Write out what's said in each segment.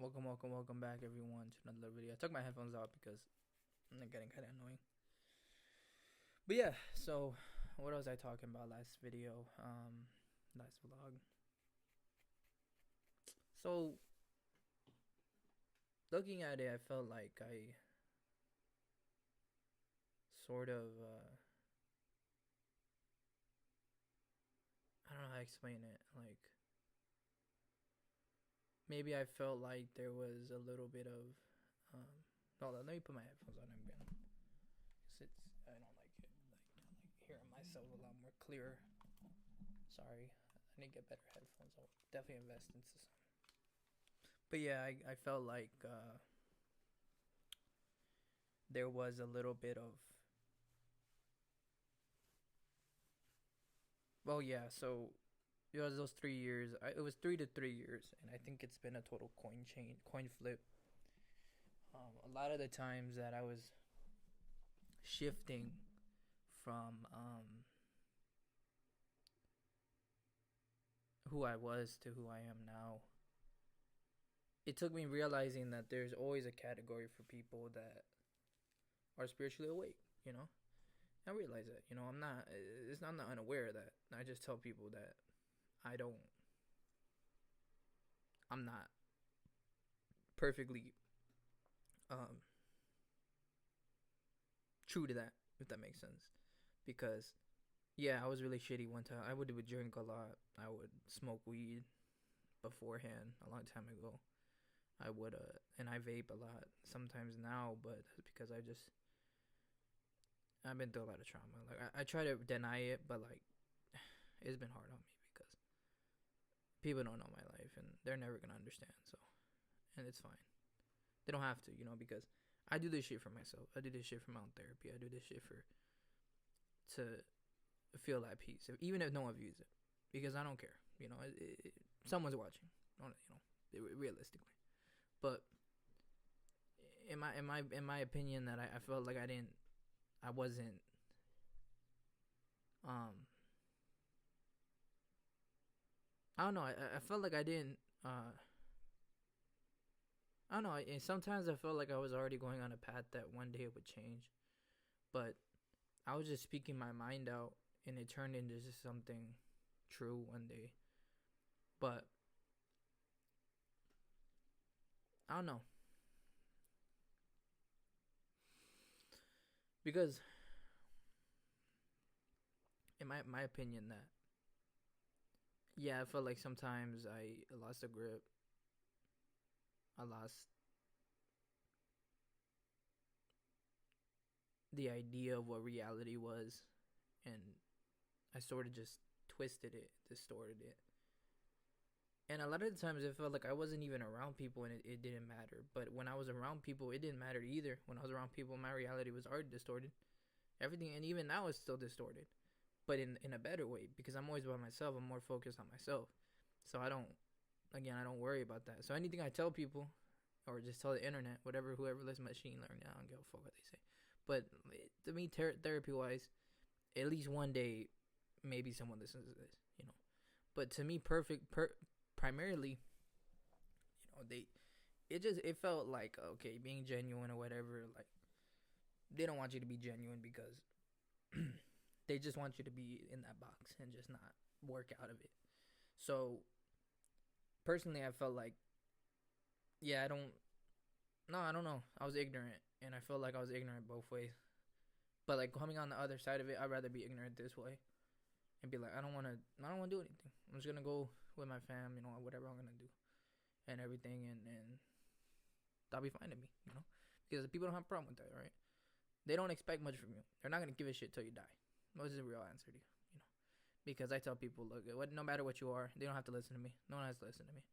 Welcome back, everyone, to another video. I took my headphones out because they're getting kind of annoying. But yeah, so what was I talking about last video? Last vlog. So looking at it, I felt like I sort of I don't know how to explain it. Like maybe I felt like there was a little bit of hold on, let me put my headphones on again. It's I don't like it. Like hearing myself a lot more clearer. Sorry, I need to get better headphones. I'll definitely invest into some. But yeah, I felt like there was a little bit of. Well, yeah. So it was those 3 years. It was 3 to 3 years, and I think it's been a total coin flip. A lot of the times that I was shifting from who I was to who I am now, it took me realizing that there's always a category for people that are spiritually awake. You know, I realize that. You know, I'm not. I'm not unaware of that. I just tell people that I don't. I'm not perfectly um, true to that, if that makes sense. Because yeah, I was really shitty one time. I would drink a lot. I would smoke weed beforehand a long time ago. I would and I vape a lot sometimes now, but that's because I've been through a lot of trauma. Like I try to deny it, but like it's been hard on me because people don't know my life and they're never gonna understand. So, and it's fine. They don't have to, because I do this shit for myself. I do this shit for my own therapy. I do this shit for to feel that peace, even if no one views it, because I don't care. Someone's watching. Realistically, but in my opinion, that I felt like I wasn't I don't know. I felt like I didn't. I don't know. Sometimes I felt like I was already going on a path that one day it would change, but I was just speaking my mind out, and it turned into just something true one day. But I don't know, because in my opinion, that yeah, I felt like sometimes I lost a grip. I lost the idea of what reality was, and I sort of just twisted it, distorted it. And a lot of the times it felt like I wasn't even around people, and it didn't matter. But when I was around people, it didn't matter either. When I was around people, my reality was already distorted. Everything, and even now, is still distorted, but in a better way, because I'm always by myself. I'm more focused on myself. So I don't worry about that. So anything I tell people, or just tell the internet, whoever lets machine learning, I don't give a fuck what they say. But to me, therapy wise, at least one day, maybe someone listens to this. But to me, primarily, it felt like, okay, being genuine or whatever. Like, they don't want you to be genuine because they just want you to be in that box and just not work out of it. So personally, I felt like, yeah, I don't know. I was ignorant, and I felt like I was ignorant both ways. But like coming on the other side of it, I'd rather be ignorant this way and be like, I don't want to do anything. I'm just gonna go with my fam, whatever I'm gonna do and everything, and that'll be fine to me. Because people don't have a problem with that, right? They don't expect much from you. They're not gonna give a shit till you die. What is the real answer to you? Because I tell people, look, no matter what you are, they don't have to listen to me. No one has to listen to me.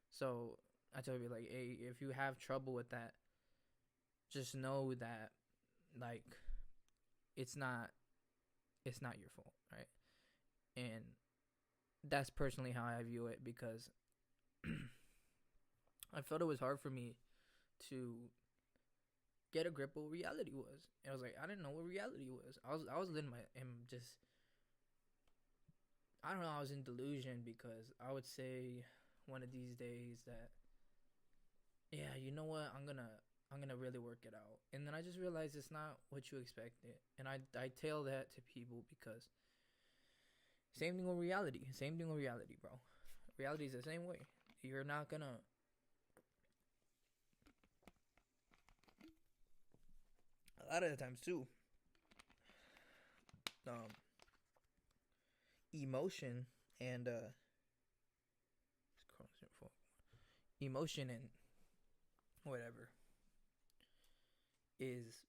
So I tell people, like, hey, if you have trouble with that, just know that, like, it's not your fault, right? And that's personally how I view it, because I felt it was hard for me to get a grip of what reality was. And I was like, I didn't know what reality was. I was living just, I don't know, I was in delusion, because I would say one of these days that yeah, you know what? I'm gonna really work it out. And then I just realized it's not what you expected. And I tell that to people because same thing with reality. Same thing with reality, bro. Reality is the same way. You're not gonna a lot of the times too. Um, emotion and emotion and whatever is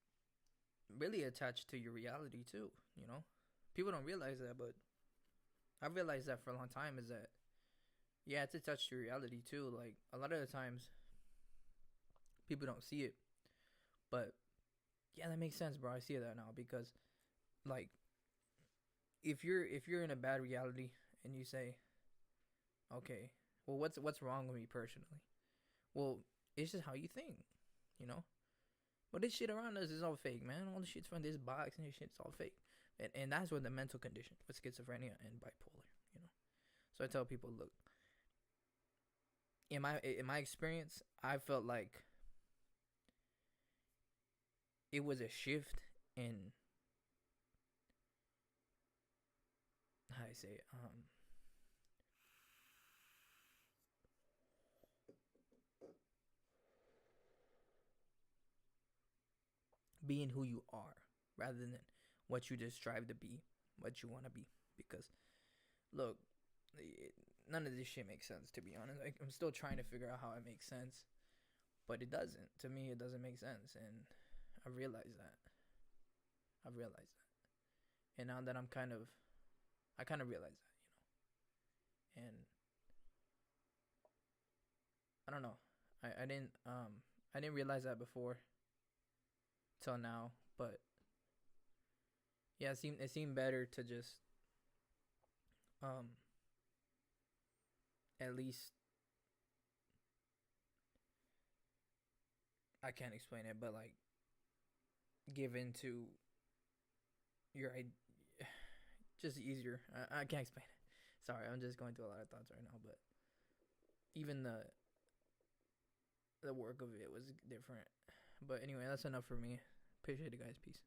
really attached to your reality too. You know, people don't realize that, but I realized that for a long time. Is that yeah, it's attached to reality too. Like a lot of the times, people don't see it, but yeah, that makes sense, bro. I see that now because like if you're in a bad reality and you say, okay, well, what's wrong with me personally? Well, it's just how you think, you know. But this shit around us is all fake, man. All the shit's from this box and this shit's all fake, and that's what the mental condition with schizophrenia and bipolar, you know. So I tell people, look, in my experience, I felt like it was a shift in how I say it, being who you are rather than what you just strive to be, what you want to be. Because look, it, none of this shit makes sense to be honest. Like, I'm still trying to figure out how it makes sense, but it doesn't. To me, it doesn't make sense, and I realize that. I've realized that, and now that I kind of realize that, and I don't know. I didn't realize that before till now, but yeah, it seemed better to just um at least I can't explain it, but like give into your just easier. I can't explain it. Sorry, I'm just going through a lot of thoughts right now, but even the work of it was different. But anyway, that's enough for me. Appreciate it, guys. Peace.